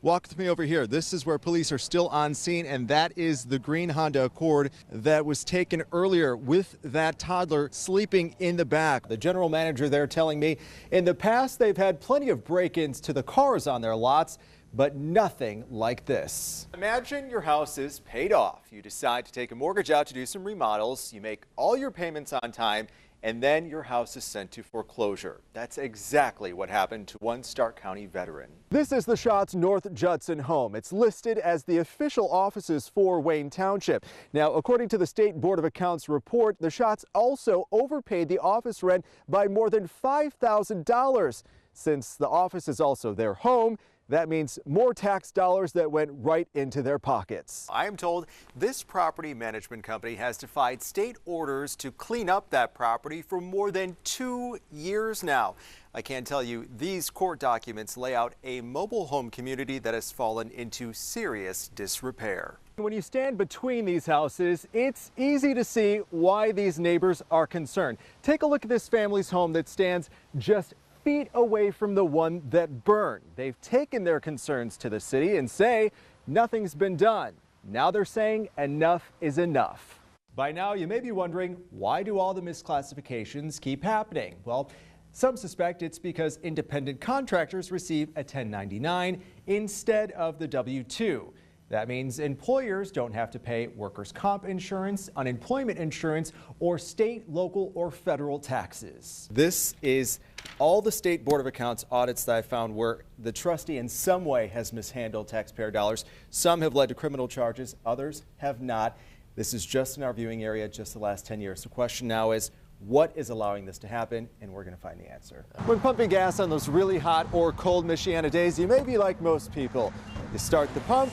Walk with me over here. This is where police are still on scene, and that is the green Honda Accord that was taken earlier with that toddler sleeping in the back. The general manager there telling me in the past they've had plenty of break-ins to the cars on their lots, but nothing like this. Imagine your house is paid off. You decide to take a mortgage out to do some remodels. You make all your payments on time, and then your house is sent to foreclosure. That's exactly what happened to one Stark County veteran. This is the Schatz North Judson home. It's listed as the official offices for Wayne Township. Now, according to the State Board of Accounts report, the Schatz also overpaid the office rent by more than $5,000. Since the office is also their home, that means more tax dollars that went right into their pockets. I am told this property management company has defied state orders to clean up that property for more than 2 years now. I can tell you these court documents lay out a mobile home community that has fallen into serious disrepair. When you stand between these houses, it's easy to see why these neighbors are concerned. Take a look at this family's home that stands just feet away from the one that burned. They've taken their concerns to the city and say nothing's been done. Now they're saying enough is enough. By now you may be wondering, why do all the misclassifications keep happening? Well, some suspect it's because independent contractors receive a 1099 instead of the W-2. That means employers don't have to pay workers' comp insurance, unemployment insurance, or state, local, or federal taxes. This is all the State Board of Accounts audits that I found where the trustee in some way has mishandled taxpayer dollars. Some have led to criminal charges, others have not. This is just in our viewing area, just the last 10 years. The question now is, what is allowing this to happen? And we're going to find the answer. When pumping gas on those really hot or cold Michiana days, you may be like most people. You start the pump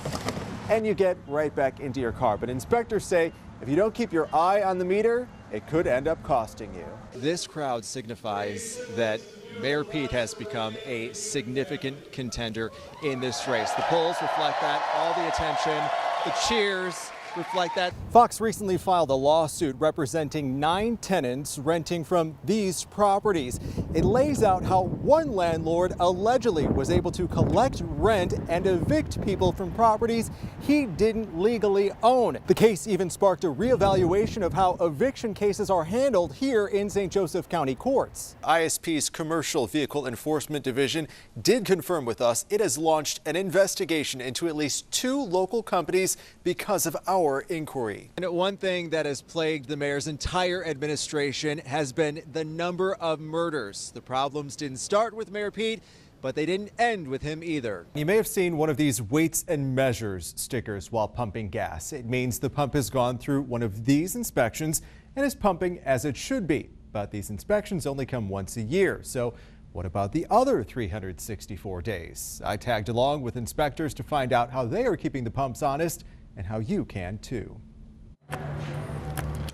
and you get right back into your car. But inspectors say if you don't keep your eye on the meter, it could end up costing you. This crowd signifies that Mayor Pete has become a significant contender in this race. The polls reflect that, all the attention, the cheers reflect that. Fox recently filed a lawsuit representing 9 tenants renting from these properties. It lays out how one landlord allegedly was able to collect rent and evict people from properties he didn't legally own. The case even sparked a reevaluation of how eviction cases are handled here in St. Joseph County courts. ISP's Commercial Vehicle Enforcement Division did confirm with us it has launched an investigation into at least 2 local companies because of our inquiry. And one thing that has plagued the mayor's entire administration has been the number of murders. The problems didn't start with Mayor Pete, but they didn't end with him either. You may have seen one of these weights and measures stickers while pumping gas. It means the pump has gone through one of these inspections and is pumping as it should be. But these inspections only come once a year. So what about the other 364 days? I tagged along with inspectors to find out how they are keeping the pumps honest and how you can too.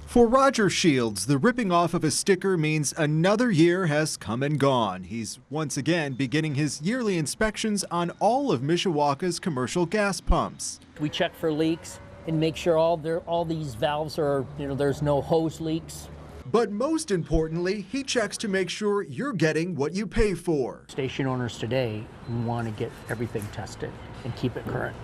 For Roger Shields, the ripping off of a sticker means another year has come and gone. He's once again beginning his yearly inspections on all of Mishawaka's commercial gas pumps. We check for leaks and make sure all these valves are, there's no hose leaks. But most importantly, he checks to make sure you're getting what you pay for. Station owners today want to get everything tested and keep it current.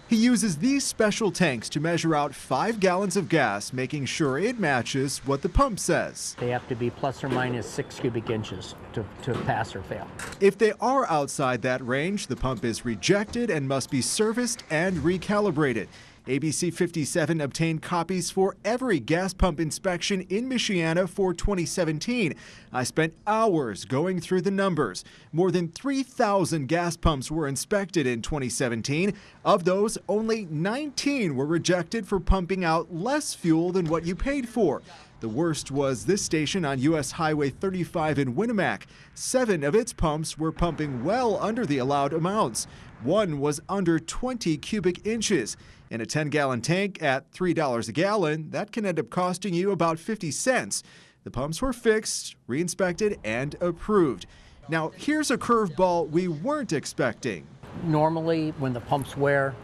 He uses these special tanks to measure out 5 gallons of gas, making sure it matches what the pump says. They have to be plus or minus 6 cubic inches to pass or fail. If they are outside that range, the pump is rejected and must be serviced and recalibrated. ABC 57 obtained copies for every gas pump inspection in Michiana for 2017. I spent hours going through the numbers. More than 3,000 gas pumps were inspected in 2017. Of those, only 19 were rejected for pumping out less fuel than what you paid for. The worst was this station on U.S. Highway 35 in Winnemac. 7 of its pumps were pumping well under the allowed amounts. One was under 20 cubic inches. In a 10-gallon tank at $3 a gallon, that can end up costing you about 50 cents. The pumps were fixed, re-inspected, and approved. Now, here's a curveball we weren't expecting. Normally, when the pumps wear,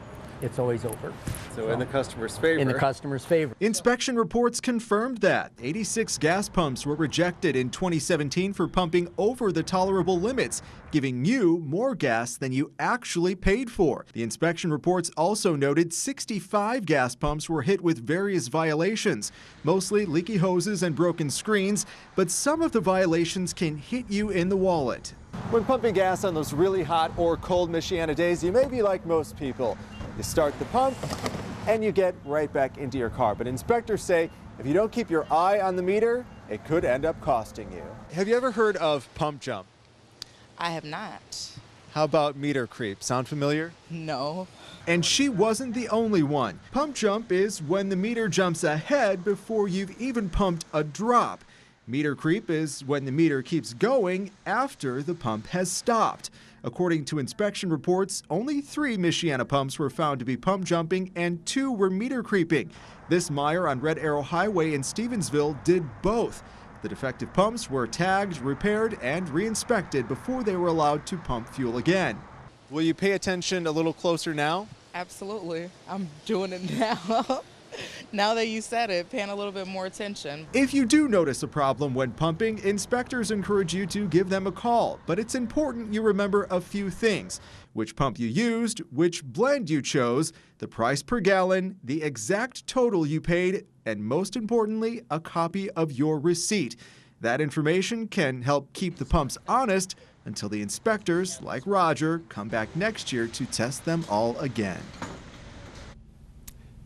it's always over. So in the customer's favor. In the customer's favor. Inspection reports confirmed that 86 gas pumps were rejected in 2017 for pumping over the tolerable limits, giving you more gas than you actually paid for. The inspection reports also noted 65 gas pumps were hit with various violations, mostly leaky hoses and broken screens, but some of the violations can hit you in the wallet. When pumping gas on those really hot or cold Michiana days, you may be like most people. You start the pump and you get right back into your car. But inspectors say if you don't keep your eye on the meter, it could end up costing you. Have you ever heard of pump jump? I have not. How about meter creep? Sound familiar? No. And she wasn't the only one. Pump jump is when the meter jumps ahead before you've even pumped a drop. Meter creep is when the meter keeps going after the pump has stopped. According to inspection reports, only 3 Michiana pumps were found to be pump jumping and 2 were meter creeping. This mire on Red Arrow Highway in Stevensville did both. The defective pumps were tagged, repaired, and re-inspected before they were allowed to pump fuel again. Will you pay attention a little closer now? Absolutely. I'm doing it now. Now that you said it, paying a little bit more attention. If you do notice a problem when pumping, inspectors encourage you to give them a call. But it's important you remember a few things: which pump you used, which blend you chose, the price per gallon, the exact total you paid, and most importantly, a copy of your receipt. That information can help keep the pumps honest until the inspectors, like Roger, come back next year to test them all again.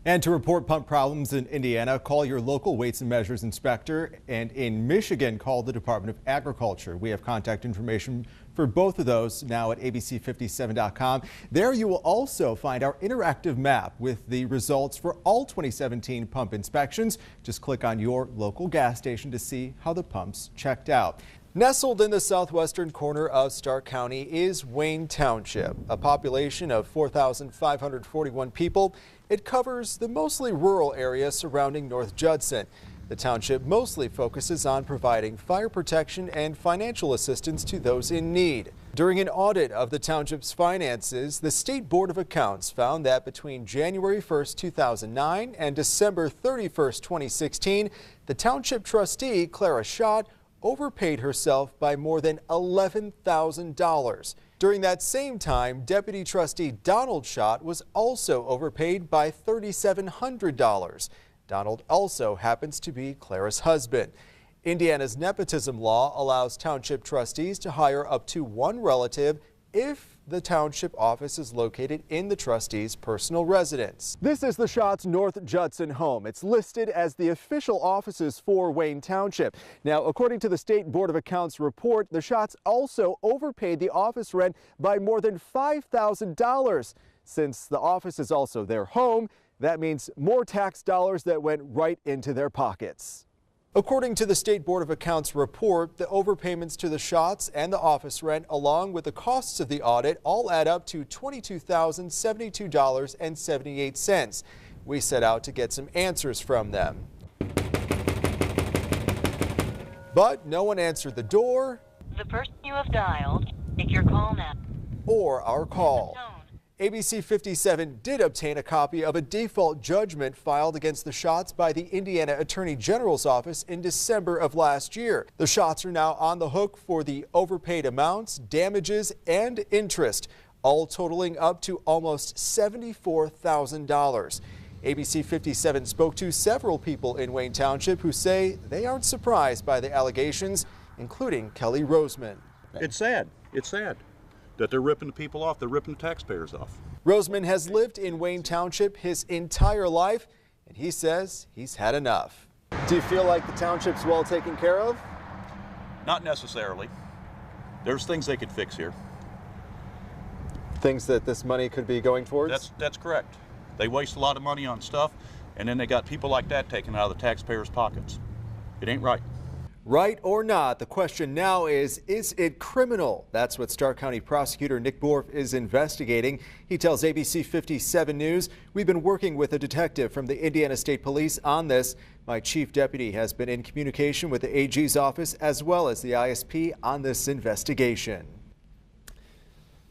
And to report pump problems in Indiana, call your local weights and measures inspector, and in Michigan, call the Department of Agriculture. We have contact information for both of those now at abc57.com. There you will also find our interactive map with the results for all 2017 pump inspections. Just click on your local gas station to see how the pumps checked out. Nestled in the southwestern corner of Stark County is Wayne Township, a population of 4,541 people. It covers the mostly rural area surrounding North Judson. The township mostly focuses on providing fire protection and financial assistance to those in need. During an audit of the township's finances, the State Board of Accounts found that between January 1st, 2009 and December 31st, 2016, the township trustee, Clara Schott, overpaid herself by more than $11,000. During that same time, Deputy Trustee Donald Schott was also overpaid by $3,700. Donald also happens to be Clara's husband. Indiana's nepotism law allows township trustees to hire up to one relative if the township office is located in the trustee's personal residence. This is the Schott's North Judson home. It's listed as the official offices for Wayne Township. Now, according to the State Board of Accounts report, the Schotts also overpaid the office rent by more than $5,000. Since the office is also their home, that means more tax dollars that went right into their pockets. According to the State Board of Accounts report, the overpayments to the Schotts and the office rent, along with the costs of the audit, all add up to $22,072.78. We set out to get some answers from them. But no one answered the door. The person you have dialed, take your call now. Or our call. ABC 57 did obtain a copy of a default judgment filed against the Schotts by the Indiana Attorney General's office in December of last year. The Schotts are now on the hook for the overpaid amounts, damages, and interest, all totaling up to almost $74,000. ABC 57 spoke to several people in Wayne Township who say they aren't surprised by the allegations, including Kelly Roseman. It's sad. It's sad that they're ripping the people off. They're ripping the taxpayers off. Roseman has lived in Wayne Township his entire life, and he says he's had enough. Do you feel like the township's well taken care of? Not necessarily. There's things they could fix here. Things that this money could be going towards? That's correct. They waste a lot of money on stuff, and then they got people like that taken out of the taxpayers' pockets. It ain't right. Right or not, the question now is it criminal? That's what Stark County Prosecutor Nick Borf is investigating. He tells ABC 57 News, "We've been working with a detective from the Indiana State Police on this. My chief deputy has been in communication with the AG's office as well as the ISP on this investigation."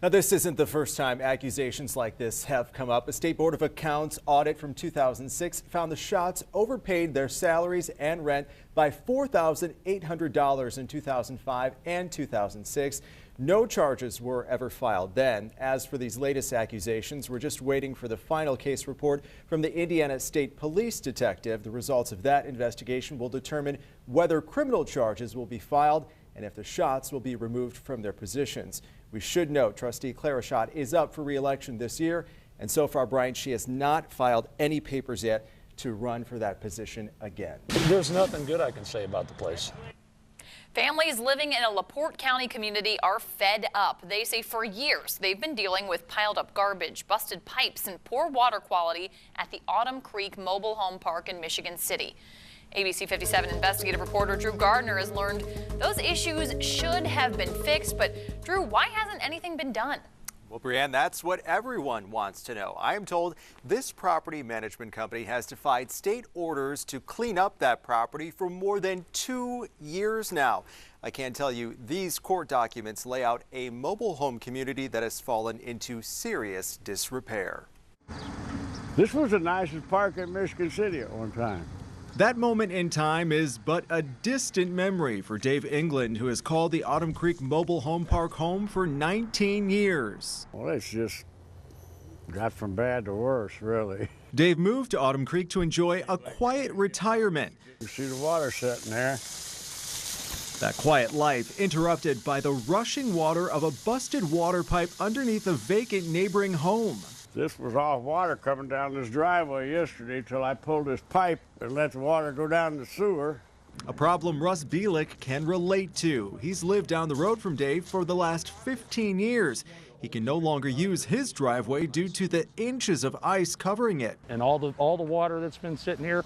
Now, this isn't the first time accusations like this have come up. A State Board of Accounts audit from 2006 found the Schatz overpaid their salaries and rent by $4,800 in 2005 and 2006. No charges were ever filed then. As for these latest accusations, we're just waiting for the final case report from the Indiana State Police detective. The results of that investigation will determine whether criminal charges will be filed and if the Schatz will be removed from their positions. We should note trustee Clara Schott is up for re-election this year, and so far, Brian, she has not filed any papers yet to run for that position again. There's nothing good I can say about the place. Families living in a LaPorte County community are fed up. They say for years they've been dealing with piled up garbage, busted pipes, and poor water quality at the Autumn Creek Mobile Home Park in Michigan City. ABC 57 investigative reporter Drew Gardner has learned those issues should have been fixed. But Drew, why hasn't anything been done? Well, Brianne, that's what everyone wants to know. I am told this property management company has defied state orders to clean up that property for more than 2 years now. I can tell you these court documents lay out a mobile home community that has fallen into serious disrepair. This was the nicest park in Michigan City at one time. That moment in time is but a distant memory for Dave England, who has called the Autumn Creek Mobile Home Park home for 19 years. Well, it's just got from bad to worse, really. Dave moved to Autumn Creek to enjoy a quiet retirement. You see the water sitting there. That quiet life interrupted by the rushing water of a busted water pipe underneath a vacant neighboring home. This was all water coming down this driveway yesterday till I pulled this pipe and let the water go down the sewer. A problem Russ Bielik can relate to. He's lived down the road from Dave for the last 15 years. He can no longer use his driveway due to the inches of ice covering it. And all the water that's been sitting here,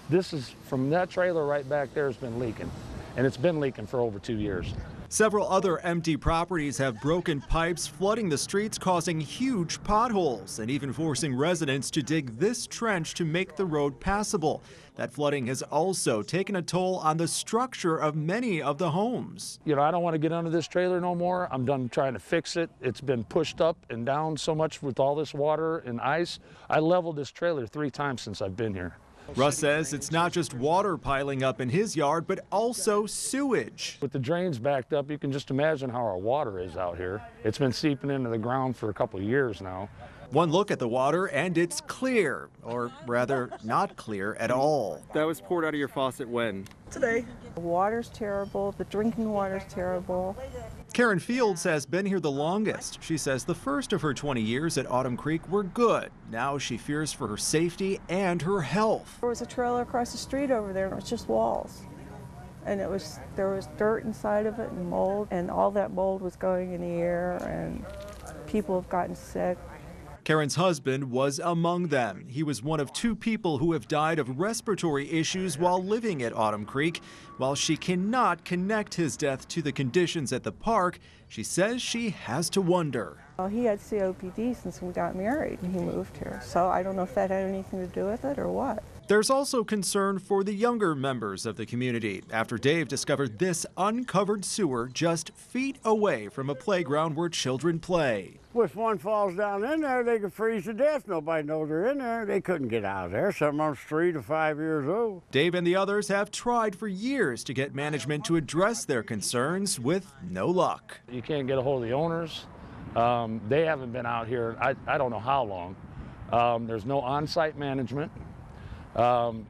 this is from that trailer right back there has been leaking. And it's been leaking for over 2 years. Several other empty properties have broken pipes, flooding the streets, causing huge potholes, and even forcing residents to dig this trench to make the road passable. That flooding has also taken a toll on the structure of many of the homes. You know, I don't want to get under this trailer no more. I'm done trying to fix it. It's been pushed up and down so much with all this water and ice. I leveled this trailer 3 times since I've been here. Russ says it's not just water piling up in his yard, but also sewage. With the drains backed up, you can just imagine how our water is out here. It's been seeping into the ground for a couple of years now. One look at the water and it's clear, or rather not clear at all. That was poured out of your faucet when? Today. The water's terrible, the drinking water's terrible. Karen Fields has been here the longest. She says the first of her 20 years at Autumn Creek were good. Now she fears for her safety and her health. There was a trailer across the street over there and it was just walls. And there was dirt inside of it and mold, and all that mold was going in the air and people have gotten sick. Karen's husband was among them. He was one of 2 people who have died of respiratory issues while living at Autumn Creek. While she cannot connect his death to the conditions at the park, she says she has to wonder. Well, he had COPD since we got married and he moved here. So I don't know if that had anything to do with it or what. There's also concern for the younger members of the community after Dave discovered this uncovered sewer just feet away from a playground where children play. If one falls down in there, they could freeze to death. Nobody knows they're in there. They couldn't get out of there. Some of them's 3 to 5 years old. Dave and the others have tried for years to get management to address their concerns with no luck. You can't get a hold of the owners. They haven't been out here, I don't know how long. There's no on-site management.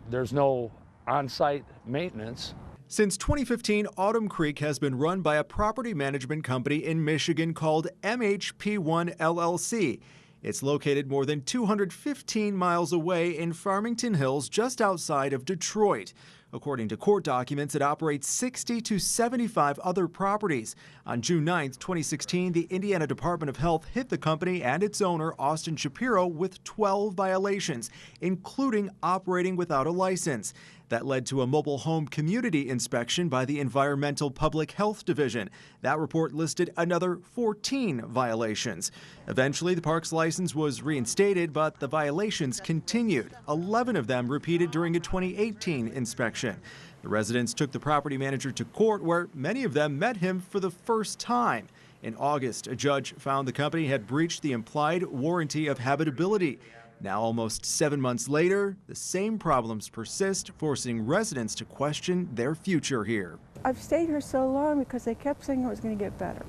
There's no on-site maintenance. Since 2015, Autumn Creek has been run by a property management company in Michigan called MHP1 LLC. It's located more than 215 miles away in Farmington Hills, just outside of Detroit. According to court documents, it operates 60 to 75 other properties. On June 9, 2016, the Indiana Department of Health hit the company and its owner, Austin Shapiro, with 12 violations, including operating without a license. That led to a mobile home community inspection by the Environmental Public Health Division. That report listed another 14 violations. Eventually, the park's license was reinstated, but the violations continued. 11 of them repeated during a 2018 inspection. The residents took the property manager to court, where many of them met him for the first time. In August, a judge found the company had breached the implied warranty of habitability. Now, almost 7 months later, the same problems persist, forcing residents to question their future here. I've stayed here so long because they kept saying it was going to get better,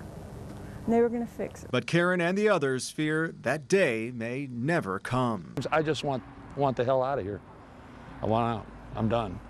and they were going to fix it. But Karen and the others fear that day may never come. I just want the hell out of here. I want out. I'm done.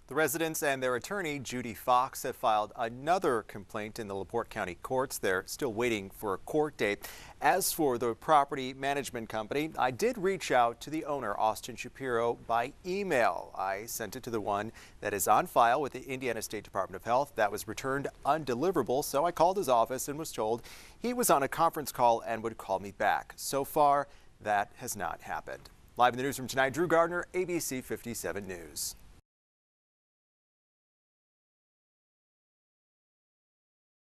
The residents and their attorney, Judy Fox, have filed another complaint in the LaPorte County courts. They're still waiting for a court date. As for the property management company, I did reach out to the owner, Austin Shapiro, by email. I sent it to the one that is on file with the Indiana State Department of Health. That was returned undeliverable, so I called his office and was told he was on a conference call and would call me back. So far, that has not happened. Live in the newsroom tonight, Drew Gardner, ABC 57 News.